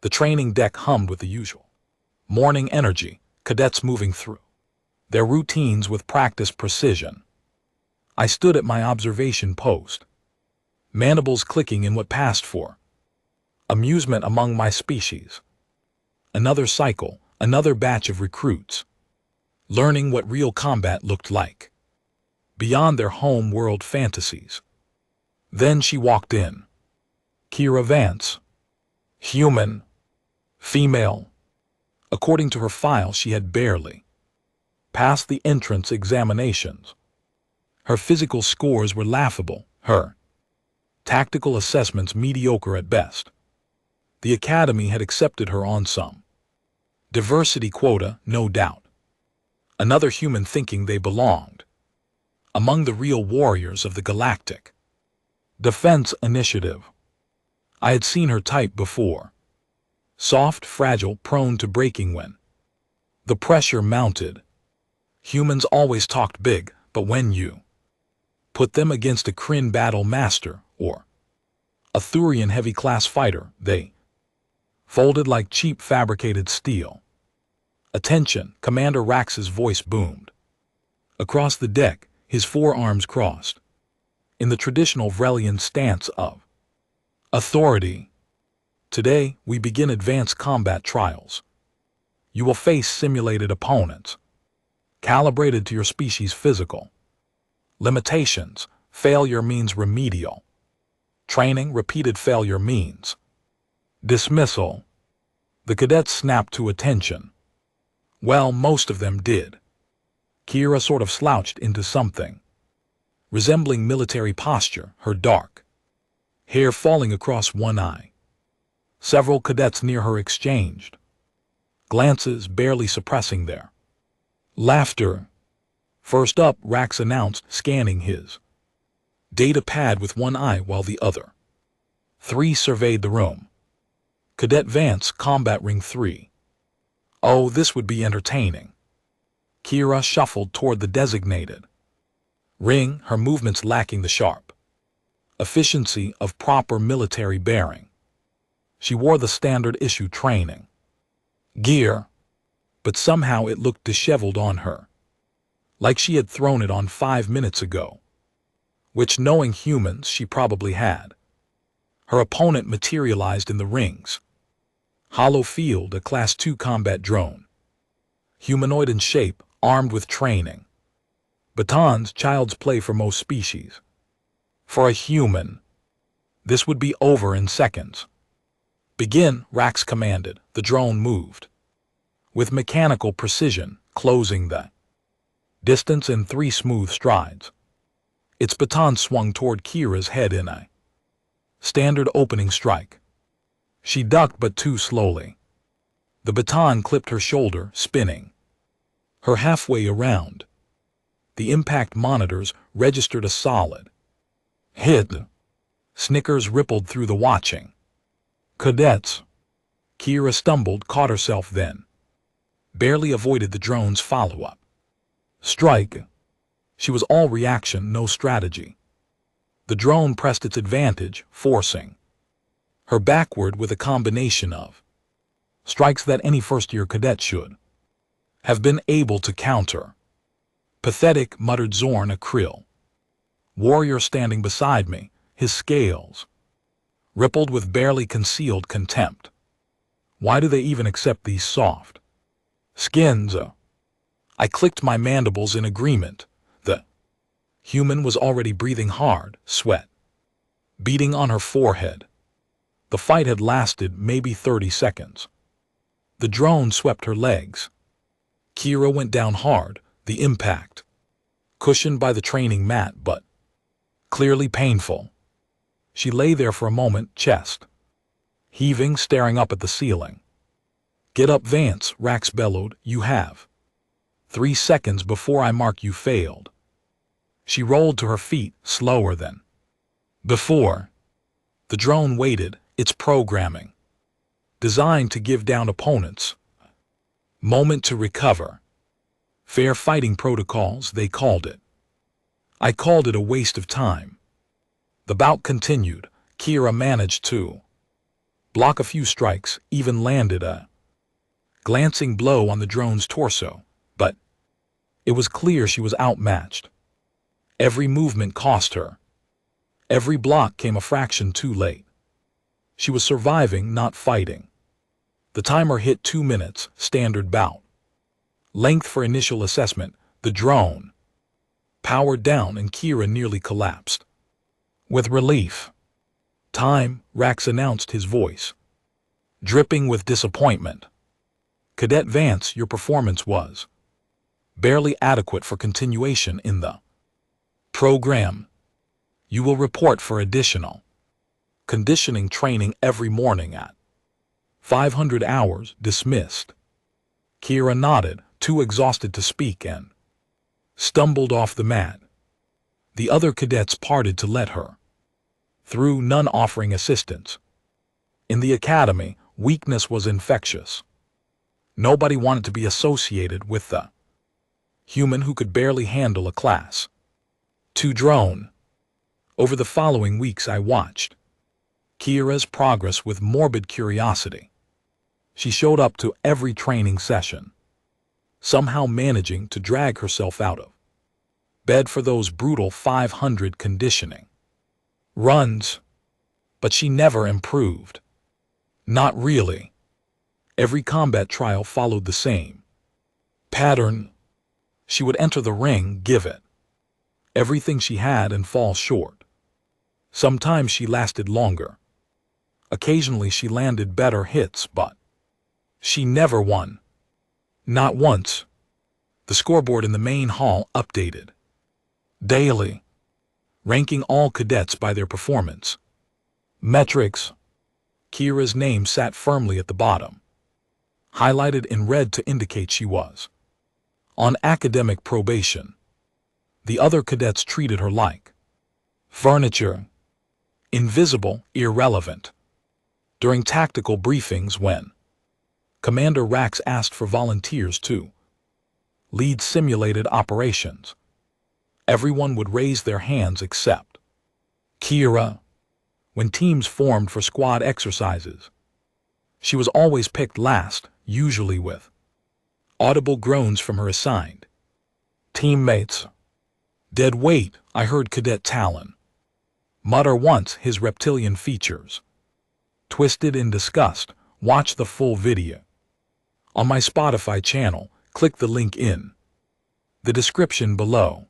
The training deck hummed with the usual morning energy, cadets moving through their routines with practiced precision. I stood at my observation post, mandibles clicking in what passed for amusement among my species. Another cycle, another batch of recruits, learning what real combat looked like, beyond their home world fantasies. Then she walked in. Kira Vance. Human. Female. According to her file, she had barely passed the entrance examinations. Her physical scores were laughable, her tactical assessments mediocre at best. The academy had accepted her on some diversity quota, no doubt. Another human thinking they belonged among the real warriors of the Galactic Defense Initiative. I had seen her type before. Soft, fragile, prone to breaking when the pressure mounted. Humans always talked big, but when you put them against a Kryn battle master or a Thurian heavy-class fighter, they folded like cheap fabricated steel. Attention, Commander Rax's voice boomed. Across the deck, his forearms crossed, in the traditional Vrelian stance of authority. Today, we begin advanced combat trials. You will face simulated opponents, calibrated to your species' physical limitations. Failure means remedial training, repeated failure means dismissal. The cadets snapped to attention. Well, most of them did. Kira sort of slouched into something resembling military posture, her dark hair falling across one eye. Several cadets near her exchanged glances, barely suppressing their laughter. First up, Rax announced, scanning his data pad with one eye while the other three surveyed the room. Cadet Vance, Combat Ring 3. Oh, this would be entertaining. Kira shuffled toward the designated ring, her movements lacking the sharp efficiency of proper military bearing. She wore the standard issue training gear, but somehow it looked disheveled on her, like she had thrown it on 5 minutes ago, which, knowing humans, she probably had. Her opponent materialized in the ring's hollow field, a Class 2 combat drone, humanoid in shape, armed with training batons, child's play for most species. For a human, this would be over in seconds. Begin, Rax commanded. The drone moved with mechanical precision, closing the distance in 3 smooth strides. Its baton swung toward Kira's head in a standard opening strike. She ducked, but too slowly. The baton clipped her shoulder, spinning her halfway around. The impact monitors registered a solid hit. Snickers rippled through the watching cadets. Kira stumbled, caught herself, then barely avoided the drone's follow-up strike. She was all reaction, no strategy. The drone pressed its advantage, forcing her backward with a combination of strikes that any first-year cadet should have been able to counter. Pathetic, muttered Zorn, a Krill warrior standing beside me, his scales rippled with barely concealed contempt. Why do they even accept these soft skins? I clicked my mandibles in agreement. The human was already breathing hard, sweat beading on her forehead. The fight had lasted maybe 30 seconds. The drone swept her legs. Kira went down hard, the impact cushioned by the training mat, but clearly painful. She lay there for a moment, chest heaving, staring up at the ceiling. Get up, Vance, Rax bellowed. You have 3 seconds before I mark you failed. She rolled to her feet, slower than before. The drone waited, its programming designed to give down opponents moment to recover. Fair fighting protocols, they called it. I called it a waste of time. The bout continued. Kira managed to block a few strikes, even landed a glancing blow on the drone's torso, but it was clear she was outmatched. Every movement cost her. Every block came a fraction too late. She was surviving, not fighting. The timer hit 2 minutes, standard bout. Length for initial assessment, the drone powered down and Kira nearly collapsed. With relief. Time, Rax announced, his voice dripping with disappointment. Cadet Vance, your performance was barely adequate for continuation in the program. You will report for additional conditioning training every morning at 500 hours, dismissed. Kira nodded, too exhausted to speak, and stumbled off the mat. The other cadets parted to let her through, none offering assistance. In the academy, weakness was infectious. Nobody wanted to be associated with the human who could barely handle a class. To drone. Over the following weeks I watched Kira's progress with morbid curiosity. She showed up to every training session, somehow managing to drag herself out of bed for those brutal 500 conditioning runs. But she never improved. Not really. Every combat trial followed the same pattern. She would enter the ring, give it everything she had, and fall short. Sometimes she lasted longer. Occasionally she landed better hits, but she never won. Not once. The scoreboard in the main hall updated daily, ranking all cadets by their performance metrics. Kira's name sat firmly at the bottom, highlighted in red to indicate she was on academic probation. The other cadets treated her like furniture, invisible, irrelevant. During tactical briefings, when Commander Rax asked for volunteers to lead simulated operations, everyone would raise their hands except Kira. When teams formed for squad exercises, she was always picked last, usually with audible groans from her assigned teammates. Dead weight, I heard Cadet Talon mutter once, his reptilian features twisted in disgust. Watch the full video on my Spotify channel. Click the link in the description below.